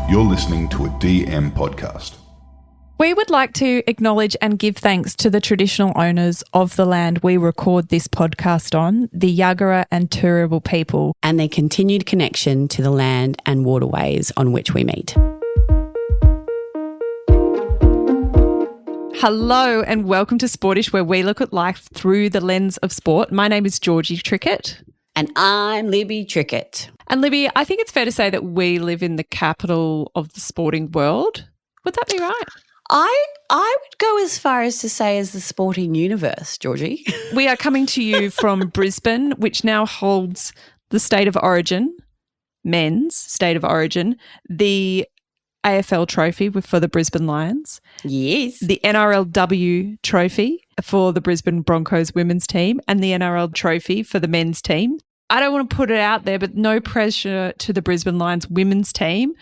You're listening to a DM podcast. We would like to acknowledge and give thanks to the traditional owners of the land we record this podcast on, the Yagara and Turrbal people, and their continued connection to the land and waterways on which we meet. Hello and welcome to Sportish, where we look at life through the lens of sport. My name is Georgie Trickett. And I'm Libby Trickett. And Libby, I think it's fair to say that we live in the capital of the sporting world. Would that be right? I would go as far as to say as the sporting universe, Georgie. We are coming to you from Brisbane, which now holds the state of origin, men's state of origin, the AFL trophy for the Brisbane Lions. Yes. The NRLW trophy for the Brisbane Broncos women's team and the NRL trophy for the men's team. I don't want to put it out there, but no pressure to the Brisbane Lions women's team.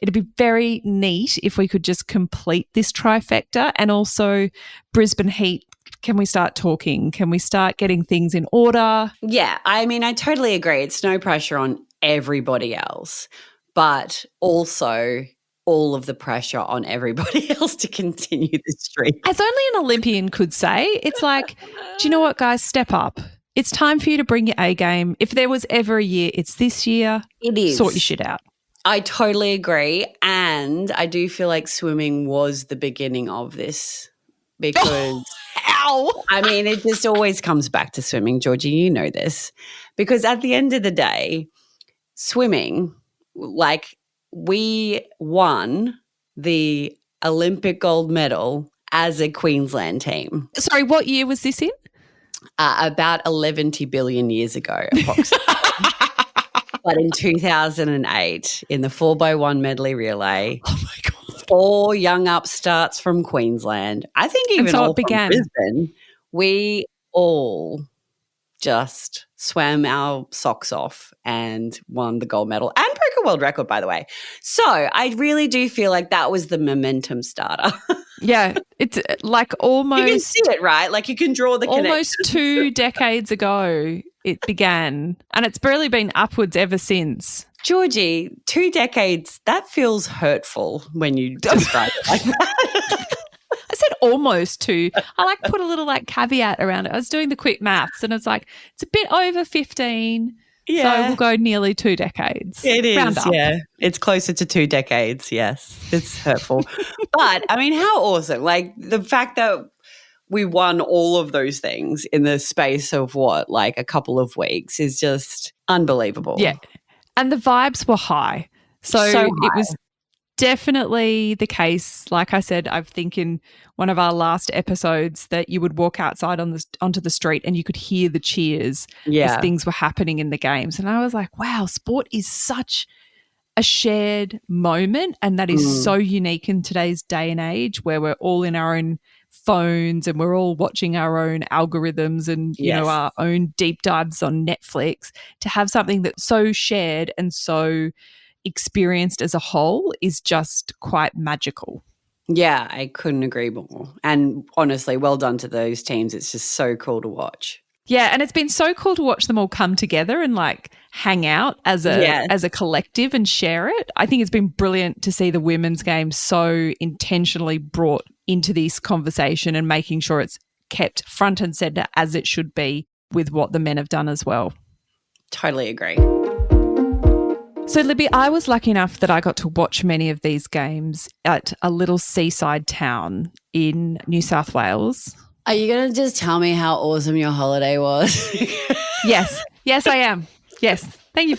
It'd be very neat if we could just complete this trifecta. And also Brisbane Heat, can we start talking? Can we start getting things in order? Yeah, I mean, I totally agree. It's no pressure on everybody else, but also all of the pressure on everybody else to continue this streak. As only an Olympian could say, it's like, do you know what, guys? Step up. It's time for you to bring your A game. If there was ever a year, it's this year. It is. Sort your shit out. I totally agree, and I do feel like swimming was the beginning of this because Ow! I mean, it just always comes back to swimming, Georgie, you know this, because at the end of the day, swimming, like we won the Olympic gold medal as a Queensland team. Sorry, what year was this in? About 11 billion years ago, approximately. But in 2008, in the 4x1 medley relay, Oh my God. 4 young upstarts from Queensland, I think even so all it began. from Brisbane, we all just swam our socks off and won the gold medal and broke a world record, by the way. So I really do feel like that was the momentum starter. Yeah, it's like almost You can see it, right? Like you can draw the connection. almost 2 decades ago it began, and it's barely been upwards ever since. Georgie, 2 decades, that feels hurtful when you describe it like that. I said almost 2. I like put a little like caveat around it. I was doing the quick maths and it's like it's a bit over 15. Yeah. So we'll go nearly 2 decades. It is, Round up. yeah. It's closer to 2 decades, yes. It's hurtful. But, I mean, how awesome. Like, the fact that we won all of those things in the space of, what, like a couple of weeks is just unbelievable. Yeah. And the vibes were high. So high. It was definitely the case. Like I said, I think in one of our last episodes that you would walk outside onto the street and you could hear the cheers as things were happening in the games. And I was like, wow, sport is such a shared moment, and that is so unique in today's day and age where we're all in our own phones and we're all watching our own algorithms and you know, our own deep dives on Netflix. To have something that's so shared and so experienced as a whole is just quite magical. Yeah, I couldn't agree more. And honestly, well done to those teams. It's just so cool to watch. Yeah, and it's been so cool to watch them all come together and like hang out as a collective and share it. I think it's been brilliant to see the women's game so intentionally brought into this conversation and making sure it's kept front and centre as it should be with what the men have done as well. Totally agree. So, Libby, I was lucky enough that I got to watch many of these games at a little seaside town in New South Wales. Are you going to just tell me how awesome your holiday was? Yes, I am. Yes. Thank you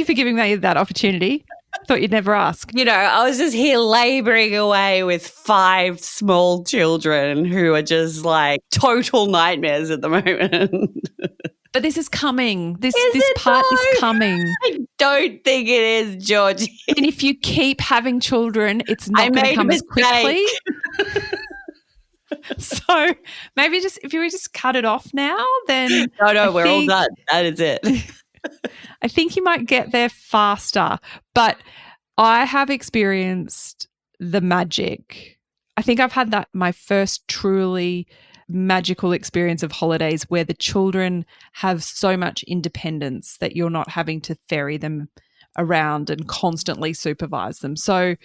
for giving me that opportunity. Thought you'd never ask. You know, I was just here labouring away with 5 small children who are just like total nightmares at the moment. But this is coming. This it part though? is coming. I don't think it is, Georgie. And if you keep having children, it's not going to come as quickly. So maybe if we just cut it off now, then No, we're all done. That is it. I think you might get there faster. But I have experienced the magic. I think I've had my first truly magical experience of holidays where the children have so much independence that you're not having to ferry them around and constantly supervise them. So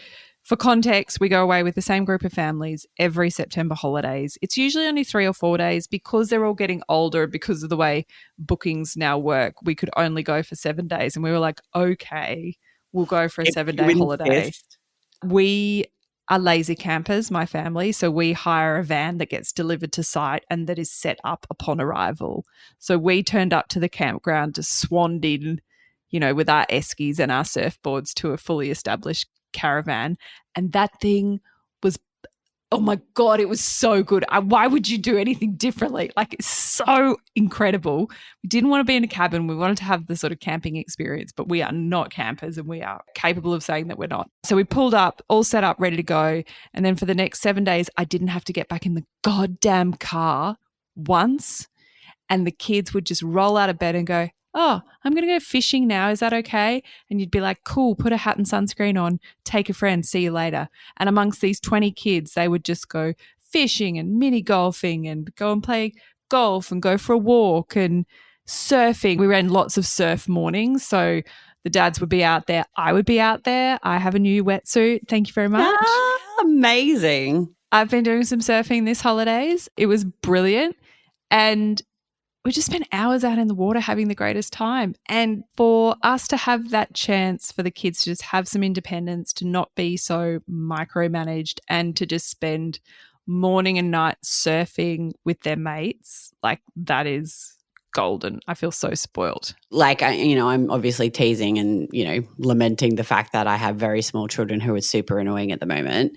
for context, we go away with the same group of families every September holidays. It's usually only 3 or 4 days because they're all getting older because of the way bookings now work. We could only go for 7 days, and we were like, okay, we'll go for a 7-day holiday. We are lazy campers, my family, so we hire a van that gets delivered to site and that is set up upon arrival. So we turned up to the campground to swanned in, with our eskies and our surfboards to a fully established caravan, and that thing was, oh my God, it was so good. Why would you do anything differently? Like, it's so incredible. We didn't want to be in a cabin. We wanted to have the sort of camping experience, but we are not campers and we are capable of saying that we're not. So we pulled up, all set up, ready to go. And then for the next 7 days, I didn't have to get back in the goddamn car once. And the kids would just roll out of bed and go, oh, I'm going to go fishing now. Is that okay? And you'd be like, cool, put a hat and sunscreen on, take a friend, see you later. And amongst these 20 kids, they would just go fishing and mini golfing and go and play golf and go for a walk and surfing. We ran lots of surf mornings. So the dads would be out there. I would be out there. I have a new wetsuit. Thank you very much. Amazing. I've been doing some surfing this holidays. It was brilliant. And we just spent hours out in the water having the greatest time. And for us to have that chance for the kids to just have some independence, to not be so micromanaged, and to just spend morning and night surfing with their mates, like, that is golden. I feel so spoiled. Like, I'm obviously teasing and, lamenting the fact that I have very small children who are super annoying at the moment,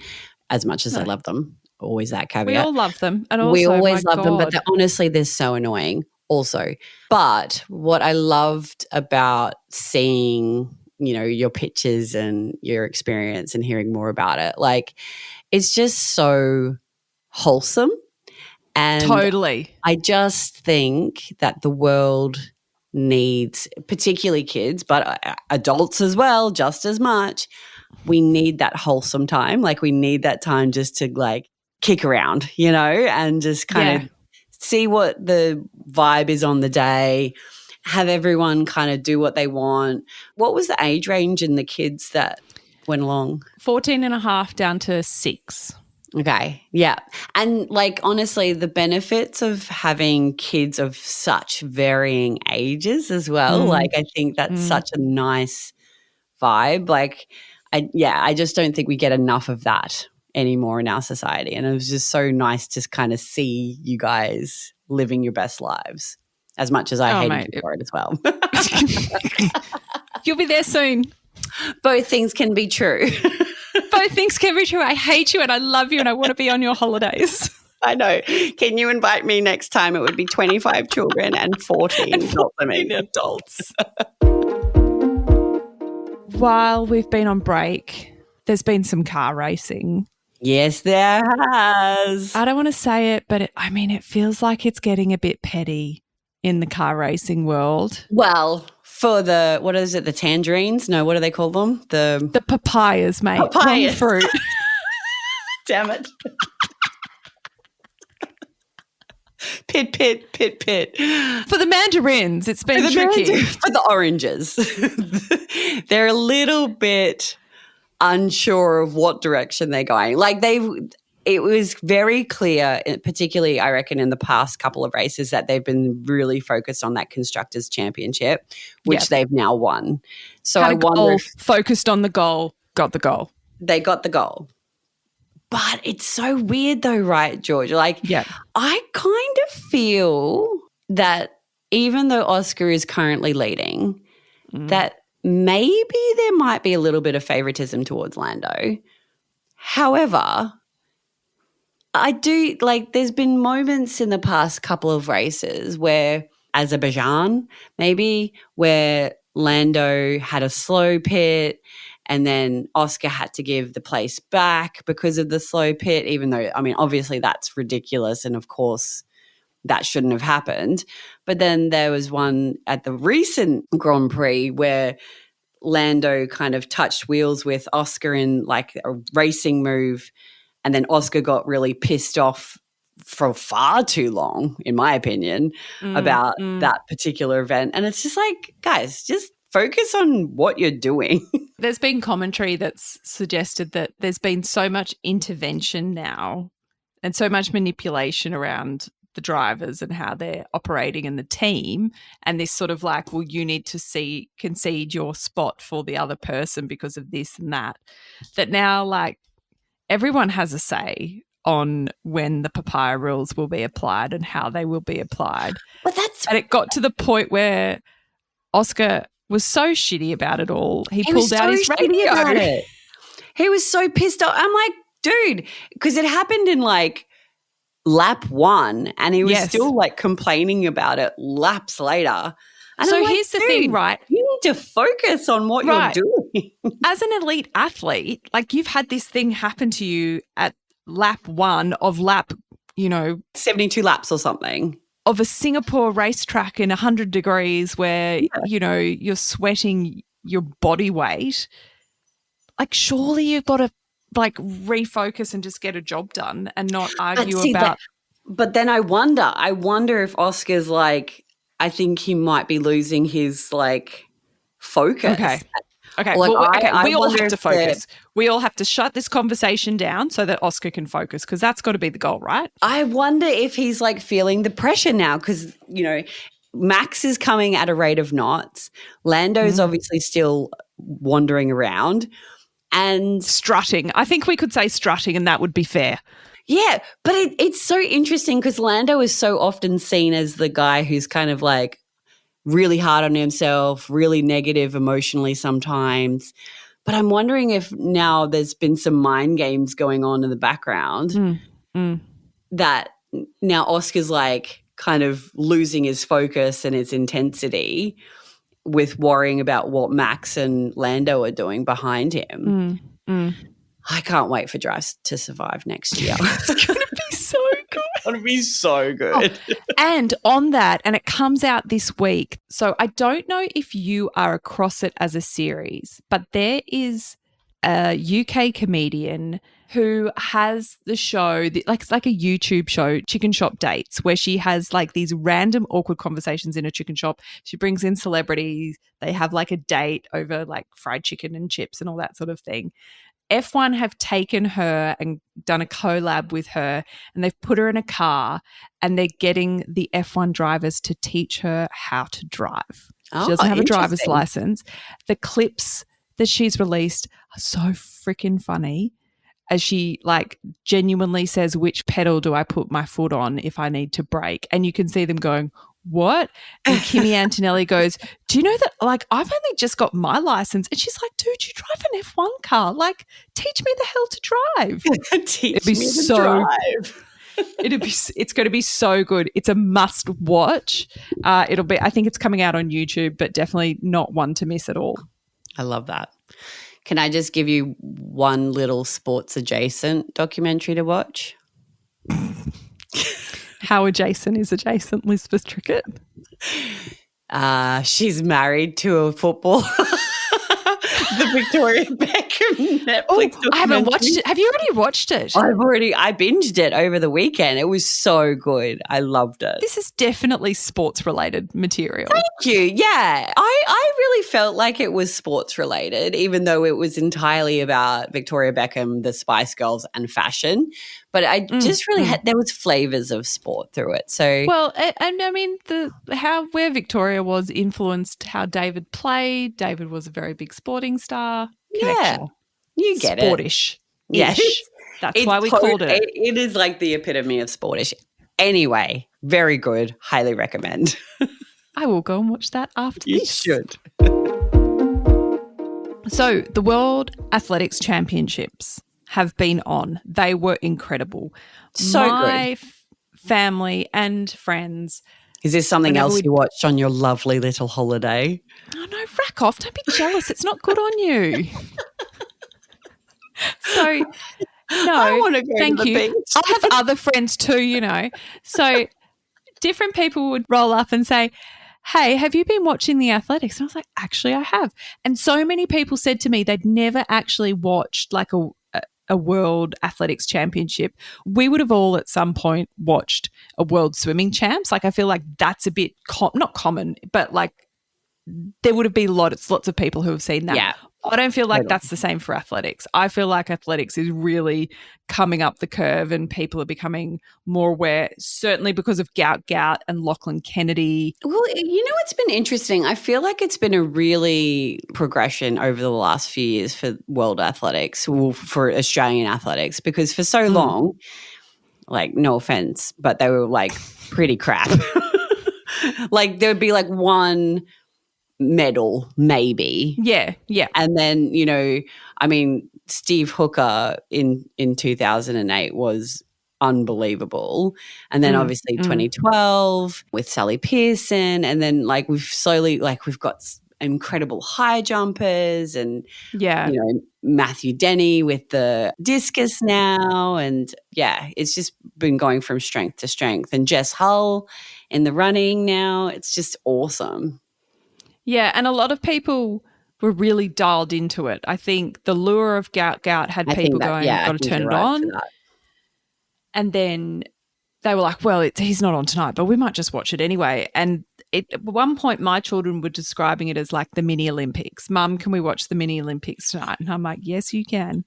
as much as I love them. Always that caveat. We all love them. And also, we always love them, but honestly, they're so annoying also. But what I loved about seeing, your pictures and your experience and hearing more about it, like, it's just so wholesome. And totally. I just think that the world needs, particularly kids, but adults as well, just as much, we need that wholesome time. Like, we need that time just to, like, kick around, and just kind of see what the vibe is on the day, have everyone kind of do what they want. What was the age range in the kids that went along? 14 and a half down to 6. Okay, yeah. And, like, honestly, the benefits of having kids of such varying ages as well, like, I think that's such a nice vibe. Like, I just don't think we get enough of that anymore in our society. And it was just so nice to kind of see you guys living your best lives, as much as I hated you for it as well. You'll be there soon. Both things can be true. Both things can be true. I hate you and I love you and I want to be on your holidays. I know. Can you invite me next time? It would be 25 children and 14 adults. While we've been on break, there's been some car racing. Yes, there has. I don't want to say it, but it feels like it's getting a bit petty in the car racing world. Well, for the, what is it, the tangerines? No, what do they call them? The papayas, mate. Papayas. Wrong fruit. Damn it. Pit. For the mandarins, it's been tricky. For the oranges. They're a little bit unsure of what direction they're going. Like, it was very clear, particularly I reckon in the past couple of races, that they've been really focused on that Constructors' Championship, which they've now won. So I wonder if focused on the goal, got the goal. They got the goal. But it's so weird though, right, George? Like, I kind of feel that even though Oscar is currently leading, that maybe there might be a little bit of favoritism towards Lando. However, I do, like, there's been moments in the past couple of races where Azerbaijan maybe, where Lando had a slow pit and then Oscar had to give the place back because of the slow pit, even though, obviously that's ridiculous and of course that shouldn't have happened. But then there was one at the recent Grand Prix where Lando kind of touched wheels with Oscar in like a racing move, and then Oscar got really pissed off for far too long, in my opinion, about that particular event. And it's just like, guys, just focus on what you're doing. There's been commentary that's suggested that there's been so much intervention now and so much manipulation around the drivers and how they're operating in the team, and this sort of like, well, you need to concede your spot for the other person because of this and that now like everyone has a say on when the Papaya rules will be applied and how they will be applied. And it got to the point where Oscar was so shitty about it all. He pulled out his radio. He was so pissed off. I'm like, dude, because it happened in like lap 1 and he was still like complaining about it laps later. And so here's the thing, right? You need to focus on what you're doing. As an elite athlete, like you've had this thing happen to you at lap 1 of 72 laps or something. Of a Singapore racetrack in 100 degrees where, you're sweating your body weight. Like surely you've got to like refocus and just get a job done and not argue about. But then I wonder if Oscar's like, I think he might be losing his like focus. Okay. Like, we all have to focus. We all have to shut this conversation down so that Oscar can focus, because that's got to be the goal, right? I wonder if he's like feeling the pressure now because, Max is coming at a rate of knots. Lando's obviously still wandering around and strutting. I think we could say strutting and that would be fair. Yeah, but it's so interesting because Lando is so often seen as the guy who's kind of like really hard on himself, really negative emotionally sometimes. But I'm wondering if now there's been some mind games going on in the background that now Oscar's like kind of losing his focus and his intensity with worrying about what Max and Lando are doing behind him. I can't wait for Drive to Survive next year. It's going to be so good. It's going to be so good. Oh, and on that, and it comes out this week. So I don't know if you are across it as a series, but there is a UK comedian who has the show, it's like a YouTube show, Chicken Shop Dates, where she has like these random awkward conversations in a chicken shop. She brings in celebrities. They have like a date over like fried chicken and chips and all that sort of thing. F1 have taken her and done a collab with her, and they've put her in a car and they're getting the F1 drivers to teach her how to drive. She doesn't have a driver's license. The clips that she's released are so freaking funny, as she like genuinely says, which pedal do I put my foot on if I need to brake? And you can see them going, what? And Kimi Antonelli goes, do you know that like I've only just got my license? And she's like, dude, you drive an F1 car. Like, teach me the hell to drive. Teach me to drive. It's going to be so good. It's a must watch. I think it's coming out on YouTube, but definitely not one to miss at all. I love that. Can I just give you one little sports adjacent documentary to watch? How adjacent is adjacent, Elizabeth Trickett? She's married to a footballer. The Victoria Beckham Netflix documentary. I haven't watched it. Have you already watched it? I binged it over the weekend. It was so good. I loved it. This is definitely sports-related material. Thank you. Yeah. I really felt like it was sports-related, even though it was entirely about Victoria Beckham, the Spice Girls, and fashion. But I just really there was flavors of sport through it. So well, and I mean where Victoria was influenced how David played. David was a very big sporting star. Yeah, you get sportish. it. Yes, that's why we called it. It is like the epitome of sportish. Anyway, very good. Highly recommend. I will go and watch that after this. You should. So the World Athletics Championships have been on. They were incredible. So My family and friends. Is this something else you watched on your lovely little holiday? Oh, no, rack off. Don't be jealous. It's not good on you. So, no, I want to go thank to the you. beach. I have other friends too, So different people would roll up and say, hey, have you been watching the athletics? And I was like, actually, I have. And so many people said to me they'd never actually watched like a World Athletics Championship. We would have all at some point watched a World Swimming Champs. Like I feel like that's a bit not common, but like there would have been lots of people who have seen that. Yeah. I don't feel like that's the same for athletics. I feel like athletics is really coming up the curve and people are becoming more aware, certainly because of Gout and Lachlan Kennedy. Well, you know what's been interesting? I feel like it's been a really progression over the last few years for world athletics, well, for Australian athletics, because for so long, like, no offense, but they were like pretty crap. Like there would be like one medal maybe. Yeah. And then, you know, I mean, Steve Hooker in 2008 was unbelievable. And then obviously 2012 with Sally Pearson, and then like we've got incredible high jumpers and you know, Matthew Denny with the discus now, and it's just been going from strength to strength. And Jess Hull in the running now, it's just awesome. Yeah, and a lot of people were really dialed into it. I think the lure of Gout had people going, got to turn it on. And then they were like, well, he's not on tonight, but we might just watch it anyway. And at one point, my children were describing it as like the mini Olympics. Mum, can we watch the mini Olympics tonight? And I'm like, yes, you can.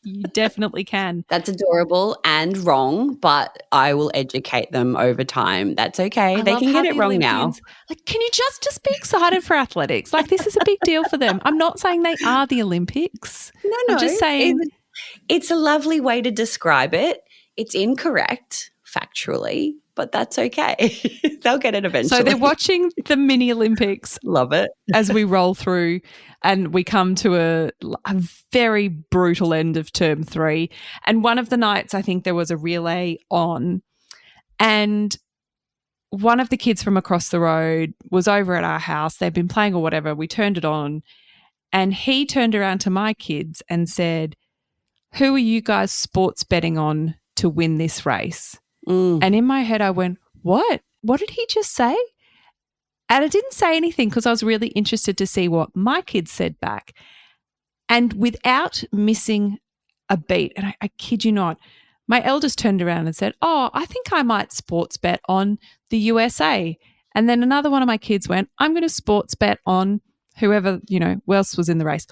You definitely can. That's adorable and wrong, but I will educate them over time. That's okay. They can get it wrong now. Like, can you just be excited for athletics? Like, this is a big deal for them. I'm not saying they are the Olympics. No. I'm just saying it's a lovely way to describe it. It's incorrect factually, but that's okay. They'll get it eventually. So they're watching the mini Olympics. Love it. As we roll through and we come to a very brutal end of term 3. And one of the nights I think there was a relay on, and one of the kids from across the road was over at our house. They'd been playing or whatever. We turned it on and he turned around to my kids and said, who are you guys sports betting on to win this race? And in my head I went, what? What did he just say? And I didn't say anything because I was really interested to see what my kids said back. And without missing a beat, and I kid you not, my eldest turned around and said, oh, I think I might sports bet on the USA. And then another one of my kids went, I'm going to sports bet on whoever, you know, who else was in the race.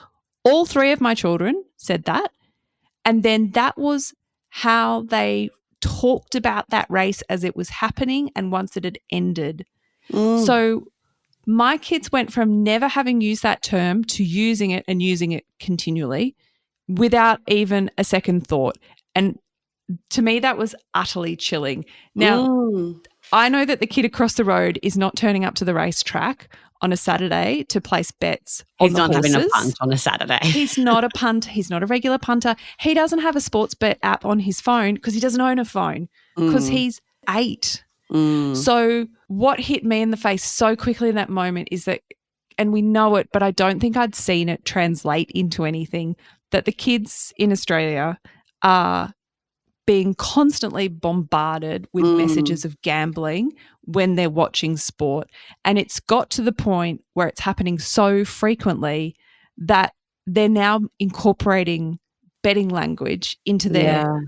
All 3 of my children said that. And then that was how they talked about that race as it was happening and once it had ended. So my kids went from never having used that term to using it and using it continually without even a second thought. And to me, that was utterly chilling. Now, I know that the kid across the road is not turning up to the racetrack on a Saturday to place bets on the horses. He's not having a punt on a Saturday. He's not a punter. He's not a regular punter. He doesn't have a sports bet app on his phone because he doesn't own a phone because he's 8. So what hit me in the face so quickly in that moment is that, and we know it, but I don't think I'd seen it translate into anything, that the kids in Australia are being constantly bombarded with messages of gambling when they're watching sport. And it's got to the point where it's happening so frequently that they're now incorporating betting language into their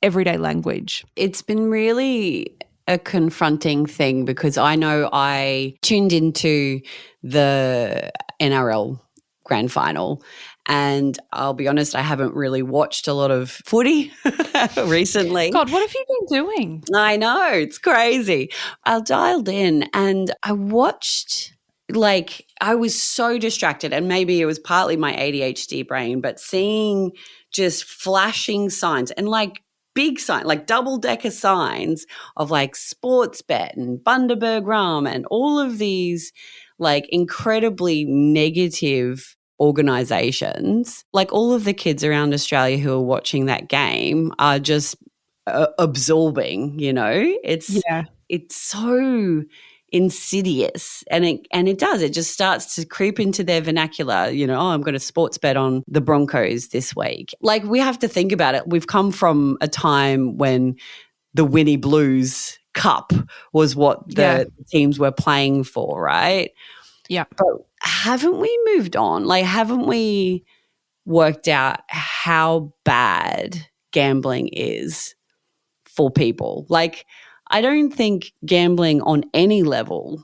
everyday language. It's been really a confronting thing because I know I tuned into the NRL grand final and I'll be honest, I haven't really watched a lot of footy recently. God, what have you been doing? I know, it's crazy. I dialed in and I watched, like, I was so distracted, and maybe it was partly my ADHD brain, but seeing just flashing signs and like big sign, like double-decker signs of like sports bet and Bundaberg rum and all of these like incredibly negative organizations. Like all of the kids around Australia who are watching that game are just absorbing, you know? It's so insidious, and it does. It just starts to creep into their vernacular, you know, I'm going to sports bet on the Broncos this week. Like, we have to think about it. We've come from a time when the Winnie Blues Cup was what the teams were playing for, right? Yeah. But haven't we moved on? Like, haven't we worked out how bad gambling is for people? Like, I don't think gambling on any level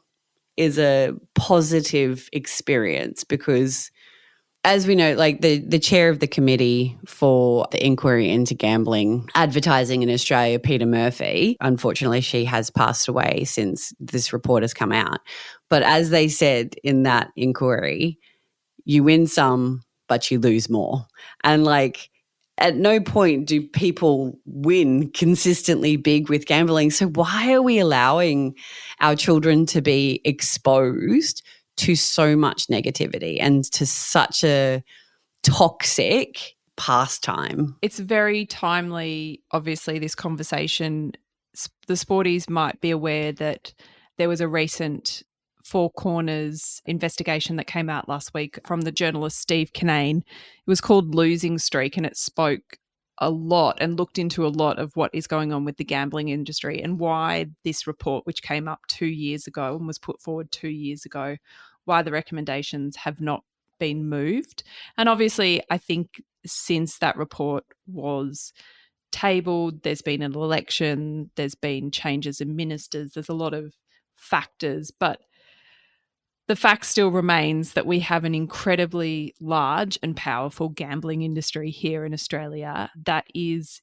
is a positive experience because, as we know, like the chair of the committee for the inquiry into gambling advertising in Australia, Peter Murphy, unfortunately she has passed away since this report has come out. But as they said in that inquiry, you win some, but you lose more. And like at no point do people win consistently big with gambling. So why are we allowing our children to be exposed to so much negativity and to such a toxic pastime? It's very timely, obviously, this conversation. The sporties might be aware that there was a recent Four Corners investigation that came out last week from the journalist Steve Kinane. It was called Losing Streak, and it spoke a lot and looked into a lot of what is going on with the gambling industry and why this report, which came up 2 years ago and was put forward 2 years ago, why the recommendations have not been moved. And obviously, I think since that report was tabled, there's been an election, there's been changes in ministers, there's a lot of factors, but the fact still remains that we have an incredibly large and powerful gambling industry here in Australia that is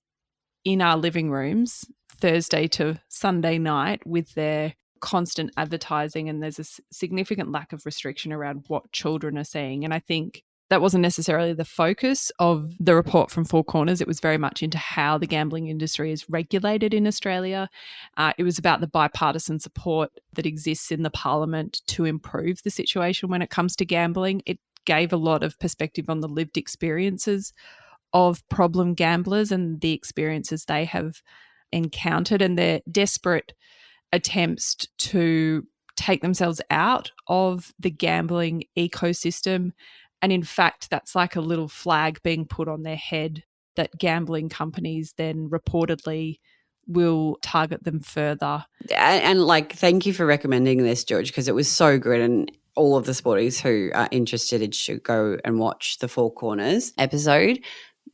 in our living rooms Thursday to Sunday night with their constant advertising, and there's a significant lack of restriction around what children are seeing. And I think that wasn't necessarily the focus of the report from Four Corners. It was very much into how the gambling industry is regulated in Australia. It was about the bipartisan support that exists in the parliament to improve the situation when it comes to gambling. It gave a lot of perspective on the lived experiences of problem gamblers and the experiences they have encountered and their desperate attempts to take themselves out of the gambling ecosystem. And in fact, that's like a little flag being put on their head that gambling companies then reportedly will target them further. And like, thank you for recommending this, George, because it was so good. And all of the sporties who are interested should go and watch the Four Corners episode.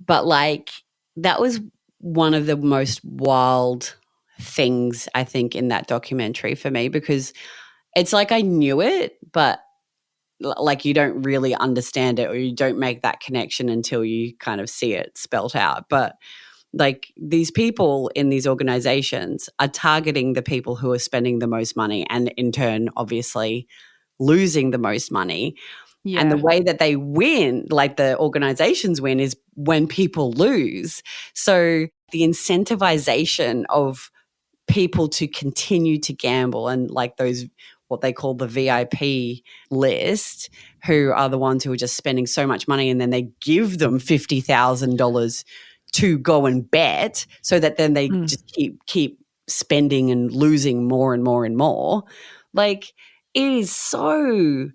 But like, that was one of the most wild things, I think, in that documentary for me, because it's like I knew it, but like you don't really understand it or you don't make that connection until you kind of see it spelt out. But like these people in these organizations are targeting the people who are spending the most money and in turn obviously losing the most money. Yeah. And the way that they win, like the organizations win, is when people lose. So the incentivization of people to continue to gamble and like those what they call the VIP list, who are the ones who are just spending so much money and then they give them $50,000 to go and bet so that then they just keep spending and losing more and more and more. Like it is so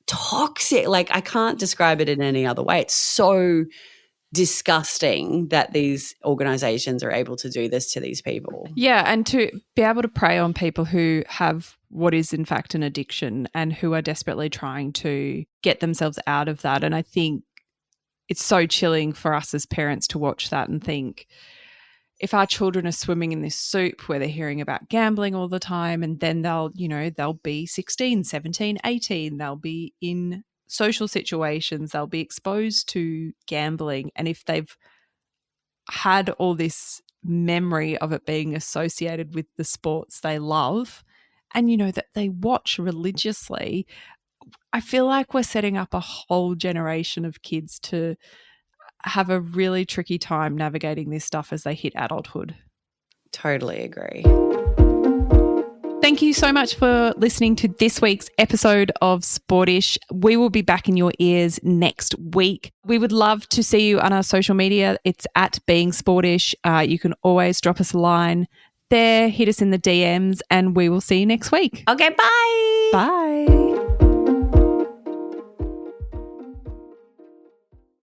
toxic. Like I can't describe it in any other way. It's so disgusting that these organizations are able to do this to these people. Yeah, and to be able to prey on people who have what is in fact an addiction and who are desperately trying to get themselves out of that. And I think it's so chilling for us as parents to watch that and think, if our children are swimming in this soup where they're hearing about gambling all the time, and then they'll be 16, 17, 18, they'll be in social situations, they'll be exposed to gambling. And if they've had all this memory of it being associated with the sports they love and, that they watch religiously, I feel like we're setting up a whole generation of kids to have a really tricky time navigating this stuff as they hit adulthood. Totally agree. Thank you so much for listening to this week's episode of Sportish. We will be back in your ears next week. We would love to see you on our social media. It's at Being Sportish. You can always drop us a line there, hit us in the DMs, and we will see you next week. Okay, bye. Bye.